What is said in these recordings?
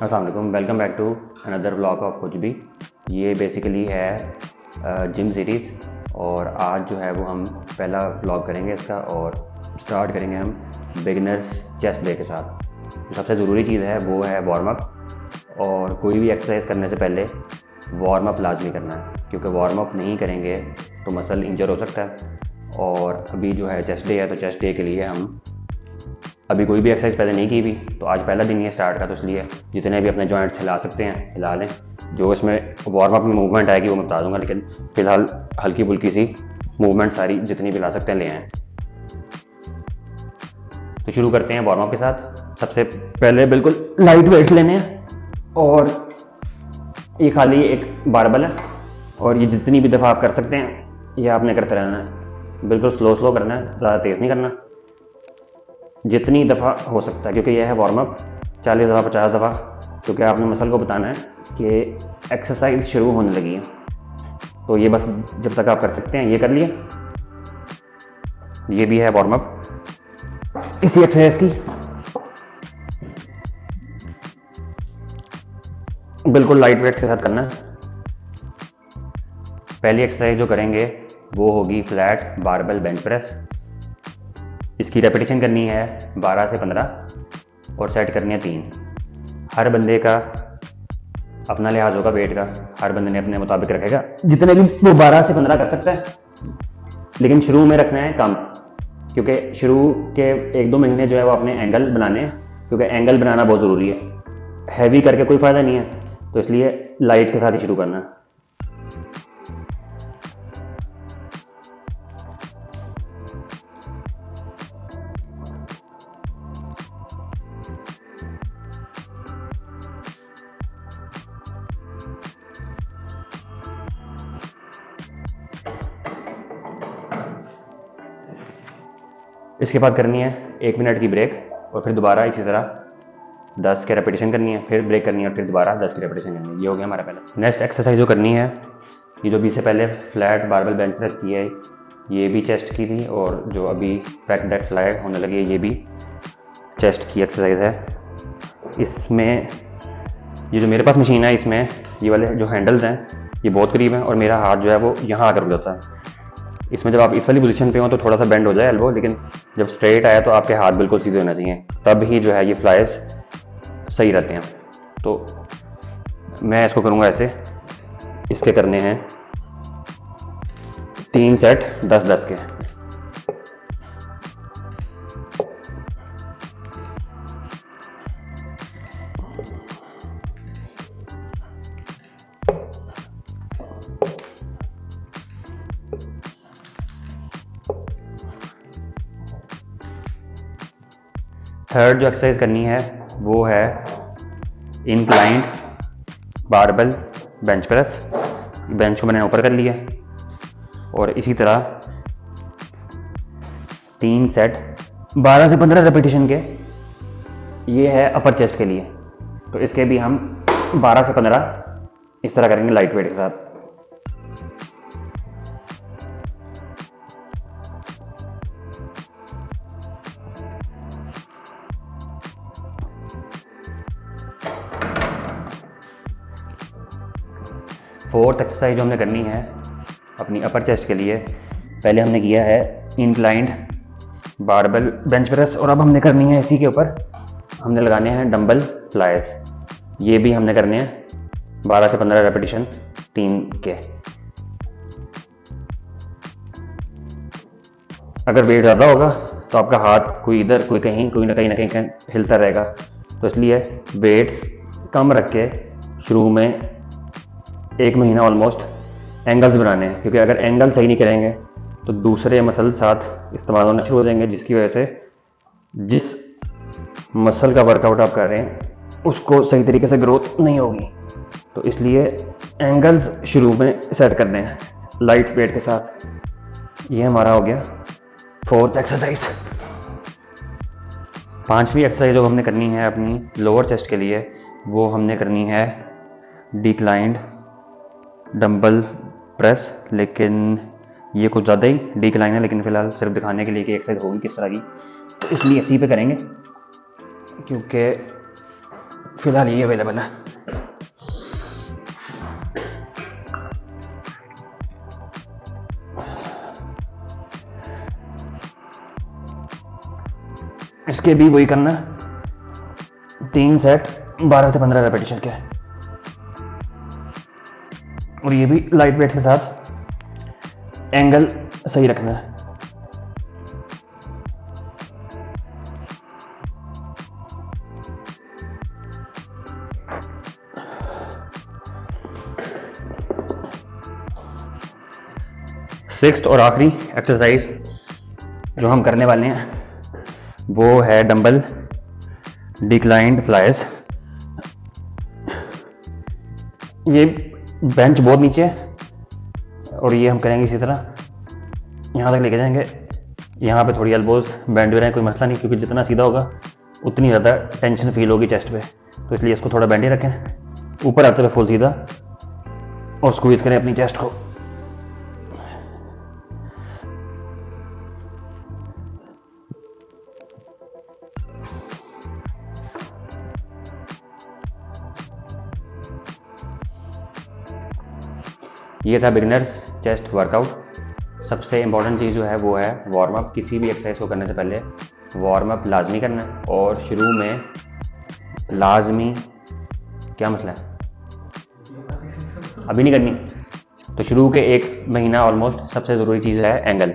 अस्सलाम वालेकुम, welcome back to another blog of कुछ भी। ये बेसिकली है जिम सीरीज़ और आज जो है वो हम पहला ब्लॉग करेंगे इसका और स्टार्ट करेंगे हम बिगिनर्स चेस्ट डे के साथ। जो सबसे ज़रूरी चीज़ है वो है वार्म अप, और कोई भी एक्सरसाइज करने से पहले वार्म अप लाजमी करना है, क्योंकि वार्म अप नहीं करेंगे तो मसल इंजर हो सकता है। और अभी जो है चेस्ट डे है, तो चेस्ट डे के लिए हम अभी कोई भी एक्सरसाइज पहले नहीं की भी, तो आज पहला दिन ये स्टार्ट का, तो इसलिए जितने भी अपने जॉइंट्स हिला सकते हैं हिला लें। जो इसमें वार्म अप में मूवमेंट आएगी वो मैं बता दूंगा, लेकिन फिलहाल हल्की फुल्की सी मूवमेंट सारी जितनी भी ला सकते हैं ले आएँ। तो शुरू करते हैं वार्म अप के साथ। सबसे पहले बिल्कुल लाइट वेट्स लेने हैं, और ये खाली एक बारबल है और ये जितनी भी दफ़ा आप कर सकते हैं ये आपने करते रहना है। बिल्कुल स्लो स्लो करना है, ज़्यादा तेज़ नहीं करना, जितनी दफ़ा हो सकता है, क्योंकि यह है वार्म अप। 40 दफ़ा 50 दफ़ा, क्योंकि आपने मसल को बताना है कि एक्सरसाइज शुरू होने लगी है। तो ये बस जब तक आप कर सकते हैं ये कर लिए। ये भी है वार्म अप इसी एक्सरसाइज की। बिल्कुल लाइट वेट्स के साथ करना है। पहली एक्सरसाइज जो करेंगे वो होगी फ्लैट बारबेल बेंच प्रेस। इसकी रेपिटेशन करनी है 12 से 15 और सेट करनी है 3। हर बंदे का अपना लिहाज होगा वेट का, हर बंदे ने अपने मुताबिक रखेगा जितने भी वो 12 से 15 कर सकता है, लेकिन शुरू में रखना है कम, क्योंकि शुरू के 1-2 महीने जो है वो अपने एंगल बनाने हैं, क्योंकि एंगल बनाना बहुत ज़रूरी है। हैवी करके कोई फ़ायदा नहीं है, तो इसलिए लाइट के साथ ही शुरू करना है। इसके बाद करनी है 1 मिनट की ब्रेक, और फिर दोबारा इसी तरह 10 के रेपिटेशन करनी है, फिर ब्रेक करनी है, और फिर दोबारा 10 की रेपिटेशन करनी है। ये हो गया हमारा पहला। नेक्स्ट एक्सरसाइज जो करनी है, ये जो 20 से पहले फ्लैट बारबेल बेंच प्रेस की है ये भी चेस्ट की थी, और जो अभी बैक डेड फ्लाई होने लगी है ये भी चेस्ट की एक्सरसाइज है। इसमें ये जो मेरे पास मशीन है, इसमें ये वाले जो हैंडल्स हैं ये बहुत करीब हैं, और मेरा हाथ जो है वो यहाँ आकर रुक जाता है। इसमें जब आप इस वाली पोजीशन पे हो तो थोड़ा सा बेंड हो जाए एल्बो, लेकिन जब स्ट्रेट आया तो आपके हाथ बिल्कुल सीधे होने चाहिए, तब ही जो है ये फ्लाइज सही रहते हैं। तो मैं इसको करूँगा ऐसे। इसके करने हैं 3 सेट 10-10 के। थर्ड जो एक्सरसाइज करनी है वो है inclined barbell bench press. Bench को मैंने ऊपर कर लिया, और इसी तरह 3 सेट 12 से 15 रेपिटेशन के। ये है अपर चेस्ट के लिए, तो इसके भी हम 12 से 15 इस तरह करेंगे लाइट वेट के साथ। फोर्थ एक्सरसाइज जो हमने करनी है अपनी अपर चेस्ट के लिए, पहले हमने किया है इंक्लाइंड बारबेल बेंच प्रेस, और अब हमने करनी है इसी के ऊपर हमने लगाने हैं डंबल फ्लाइज। ये भी हमने करने हैं 12 से 15 रेपिटेशन 3 के। अगर वेट ज़्यादा होगा तो आपका हाथ कोई इधर कोई कहीं कोई ना कहीं हिलता रहेगा, तो इसलिए वेट्स कम रख के शुरू में 1 महीना ऑलमोस्ट एंगल्स बनाने हैं, क्योंकि अगर एंगल सही नहीं करेंगे तो दूसरे मसल साथ इस्तेमाल होना शुरू हो जाएंगे, जिसकी वजह से जिस मसल का वर्कआउट आप कर रहे हैं उसको सही तरीके से ग्रोथ नहीं होगी। तो इसलिए एंगल्स शुरू में सेट करने हैं लाइट वेट के साथ। ये हमारा हो गया फोर्थ एक्सरसाइज। 5वीं एक्सरसाइज जो हमने करनी है अपनी लोअर चेस्ट के लिए, वो हमने करनी है डिक्लाइंड डंबल प्रेस, लेकिन ये कुछ ज़्यादा ही डिक्लाइन है, लेकिन फ़िलहाल सिर्फ दिखाने के लिए कि एक्सरसाइज होगी किस तरह की, तो इसलिए इसी पे करेंगे, क्योंकि फिलहाल ये अवेलेबल है। इसके भी वही करना, 3 सेट 12 से 15 रेपिटेशन के, और ये भी लाइट वेट के साथ एंगल सही रखना है। सिक्स्थ और आखिरी एक्सरसाइज जो हम करने वाले हैं वो है डंबल डिक्लाइंड फ्लाइज। ये बेंच बहुत नीचे है और ये हम करेंगे इसी तरह, यहाँ तक लेके जाएंगे। यहाँ पे थोड़ी एल्बोज बैंड हो रहे हैं, कोई मसला नहीं, क्योंकि जितना सीधा होगा उतनी ज़्यादा टेंशन फील होगी चेस्ट पे, तो इसलिए इसको थोड़ा बैंड ही रखें। ऊपर आते हुए फुल सीधा और स्क्वीज करें अपनी चेस्ट को। ये था बिगिनर्स चेस्ट वर्कआउट। सबसे इम्पॉर्टेंट चीज़ जो है वो है वार्म अप। किसी भी एक्सरसाइज को करने से पहले वार्म अप लाजमी करना है, और शुरू में लाजमी, क्या मसला है अभी नहीं करनी, तो शुरू के 1 महीना ऑलमोस्ट सबसे ज़रूरी चीज़ है एंगल।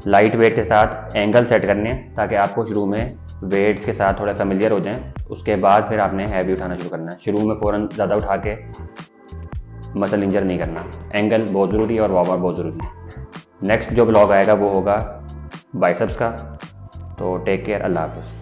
लाइट वेट के साथ एंगल सेट करने, ताकि आपको शुरू में वेट्स के साथ थोड़ा फेमिलियर हो जाएं। उसके बाद फिर आपने हैवी उठाना शुरू करना है। शुरू में फ़ौरन ज़्यादा उठा के मसल इंजर नहीं करना। एंगल बहुत ज़रूरी है और वार्म अप बहुत ज़रूरी है। नेक्स्ट जो ब्लॉग आएगा वो होगा बाइसेप्स का। तो टेक केयर, अल्लाह हाफ़िज़।